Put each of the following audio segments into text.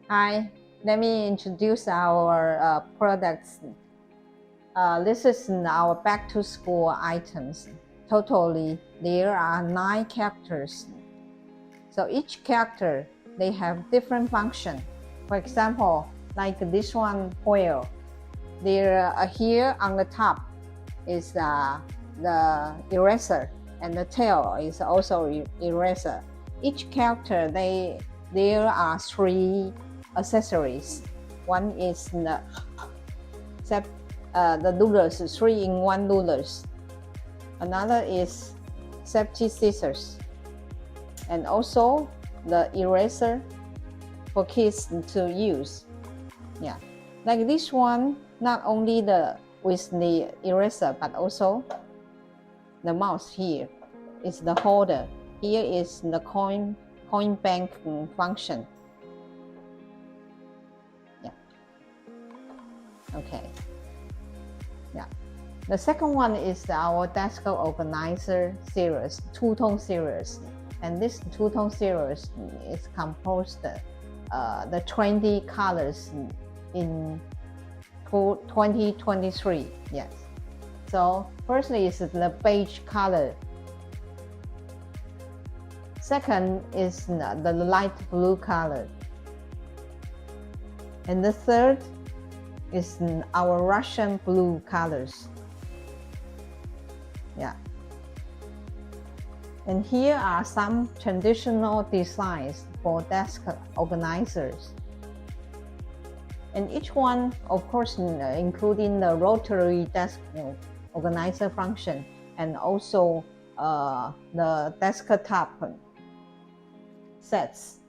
Hi, let me introduce our products. This is our back to school items. Totally, there are 9 characters. So each character, they have different function. For example, like this one, whale. There here on the top is the eraser, and the tail is also eraser. Each character, there are 3 accessories. One is the rulers, 3-in-1 rulers. Another is safety scissors, and also the eraser for kids to use. Yeah, like this one, not only with the eraser, but also the mouse here is the holder. Here is the coin bank function. Yeah. Okay. Yeah. The second one is our desk organizer series, two-tone series, and this two-tone series is composed the 20 colors in 2023. Yes. So firstly is the beige color. Second is the light blue color. And the third is our Russian blue colors. Yeah. And here are some traditional designs for desk organizers. And each one, of course, including the rotary desk organizer function, and also the desktop sets.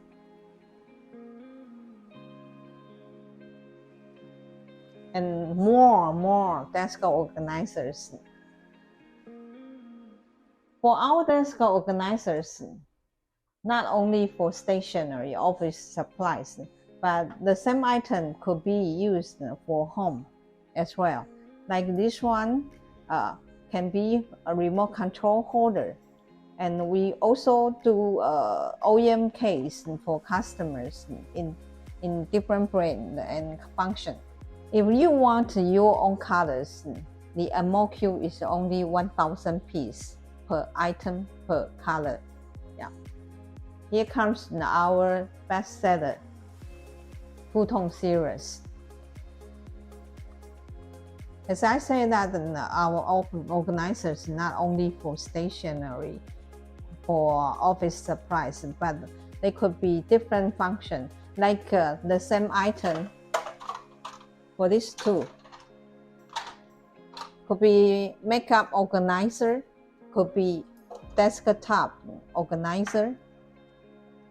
And more desk organizers. For our desk organizers, not only for stationery, office supplies, but the same item could be used for home as well. Like this one can be a remote control holder. And we also do OEM case for customers in different brand and function. If you want your own colors, the MOQ is only 1,000 pieces per item per color. Yeah. Here comes our bestseller, two-tone series. As I say that our organizers not only for stationery, for office supplies, but they could be different function, like the same item for these two. Could be makeup organizer, could be desktop organizer,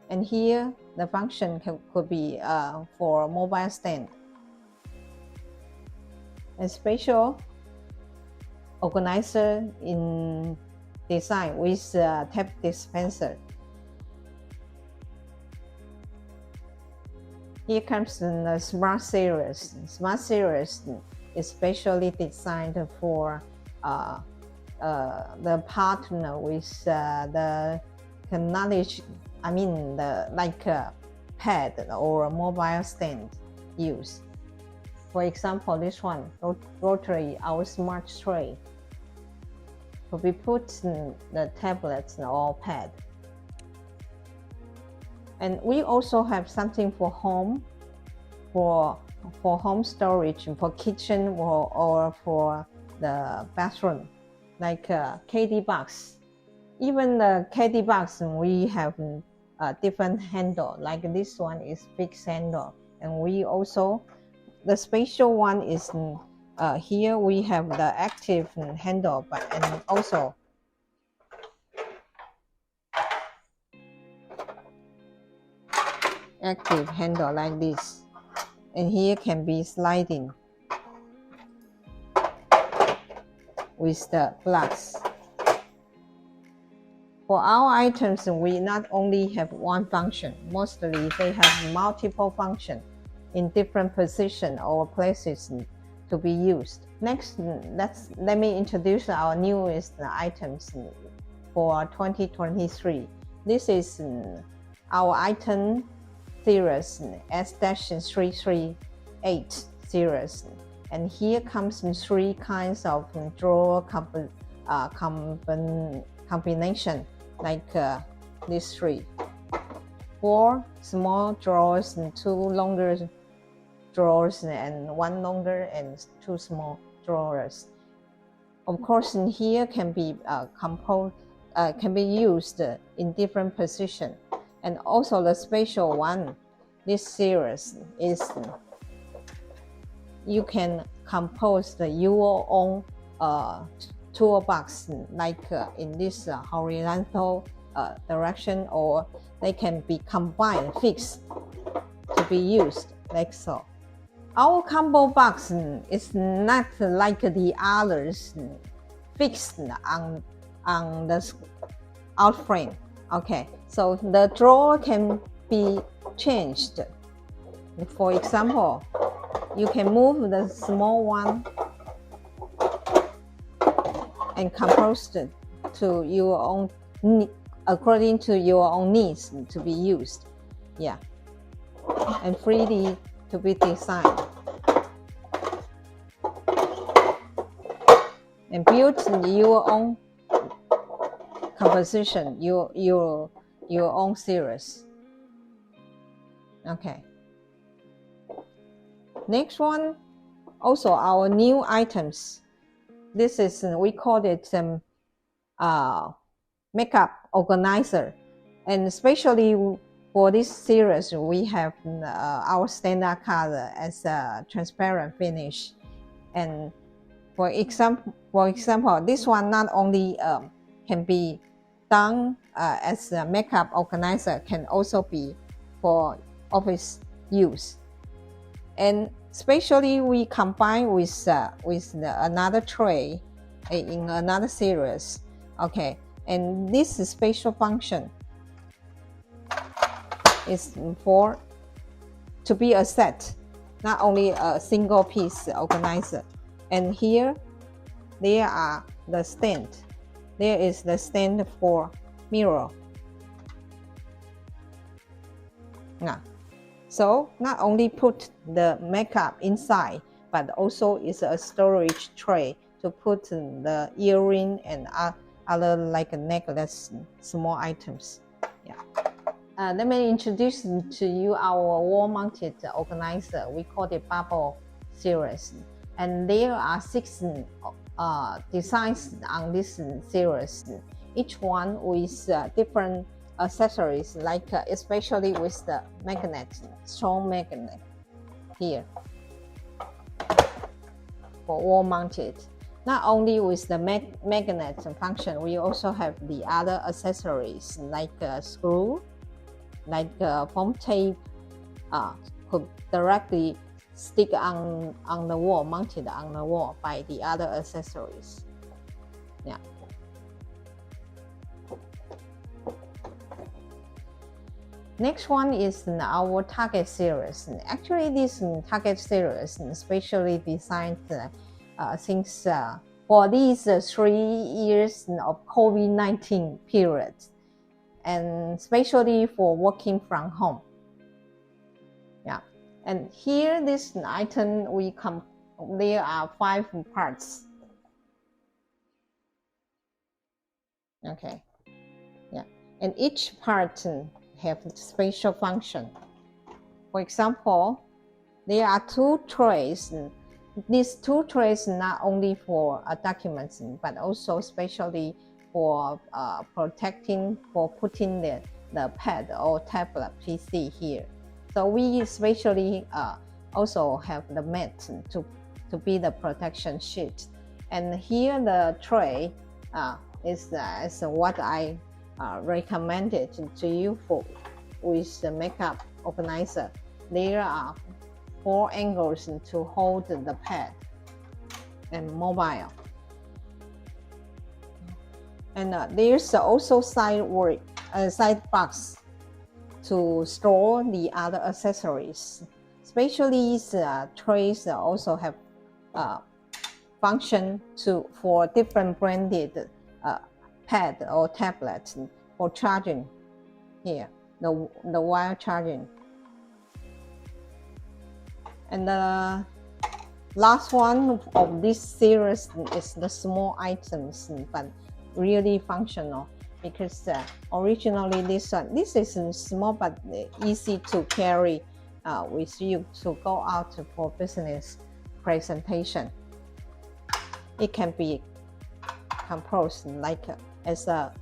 and here the function could be for mobile stand. A special organizer in design with tap dispenser. Here comes the Smart Series. Smart Series is specially designed for the partner with the knowledge. I mean, like a pad or a mobile stand use. For example, this one, rotary, our smart tray. So we put the tablets or pad. And we also have something for home, for home storage, for kitchen or for the bathroom, like a caddy box. Even the caddy box, we have a different handle, like this one is fixed handle. And we also, the special one is here we have the active handle, and also active handle like this. And here can be sliding with the plugs. For our items, we not only have one function, mostly they have multiple functions in different positions or places to be used. Next, let me introduce our newest items for 2023. This is our item series, S-338 series. And here comes 3 kinds of drawer combination, like these 3. 4 small drawers and 2 longer drawers, and 1 longer and 2 small drawers. Of course, in here can be can be used in different position. And also the special one, this series is you can compose your own toolbox, like in this horizontal direction, or they can be combined, fixed to be used like so. Our combo box is not like the others fixed on the out frame. Okay, so the drawer can be changed. For example, you can move the small one and compose it to your own, according to your own needs to be used. Yeah, and freely to be designed and build your own composition, your own series. Okay. Next one, also our new items. This is, we call it makeup organizer, and especially for this series, we have our standard color as a transparent finish. And for example, this one not only can be done as a makeup organizer, can also be for office use. And especially we combine with another tray in another series. Okay, and this special function is for to be a set, not only a single piece organizer. And here there are the stand. There is the stand for mirror. Now, so not only put the makeup inside, but also is a storage tray to put the earring and other like a necklace, small items. Yeah. Let me introduce to you our wall-mounted organizer. We call it Bubble series, and there are 6 designs on this series, each one with different accessories, like especially with the magnet, strong magnet here for wall mounted. Not only with the magnet function, we also have the other accessories like screw, like foam tape, could directly stick on the wall, mounted on the wall by the other accessories. Yeah. Next one is our Target series. Actually, this Target series especially designed since for these 3 years of COVID-19 period, and especially for working from home. Yeah, and here this item there are 5 parts. Okay, yeah, and each part have special function. For example, there are 2 trays. These 2 trays not only for documents, but also especially for protecting, for putting the pad or tablet PC here. So we especially also have the mat to be the protection sheet. And here the tray is what I recommended to you for with the makeup organizer. There are 4 angles to hold the pad and mobile. And there's also side box to store the other accessories. Especially trays also have function for different branded pad or tablet for charging here, the wire charging. And the last one of this series is the small items, but really functional, because originally this is small but easy to carry with you to go out for business presentation. It can be composed like as a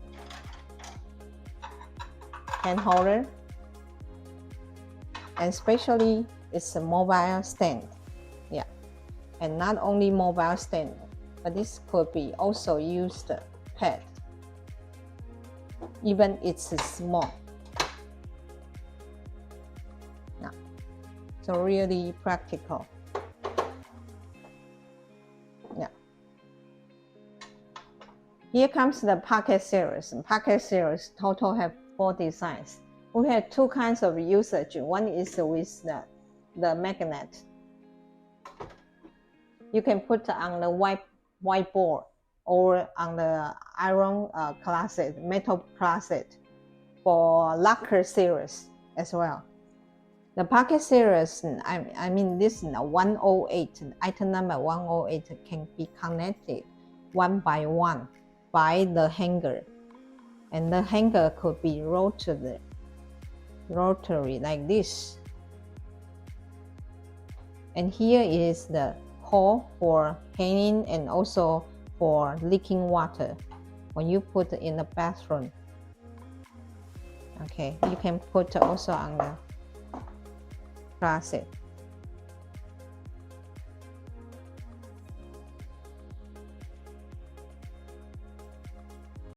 hand holder, and especially it's a mobile stand. Yeah, and not only mobile stand, but this could be also used pad, even it's small. Yeah, so really practical. Yeah. Here comes the pocket series. Pocket series total have 4 designs. We have 2 kinds of usage. One is with the magnet. You can put on the whiteboard or on the iron closet, metal closet, for locker series as well. The pocket series, I mean this 108, item number 108 can be connected one by one by the hanger, and the hanger could be rotary like this. And here is the hole for hanging and also for leaking water when you put in the bathroom. Okay, you can put also on the closet.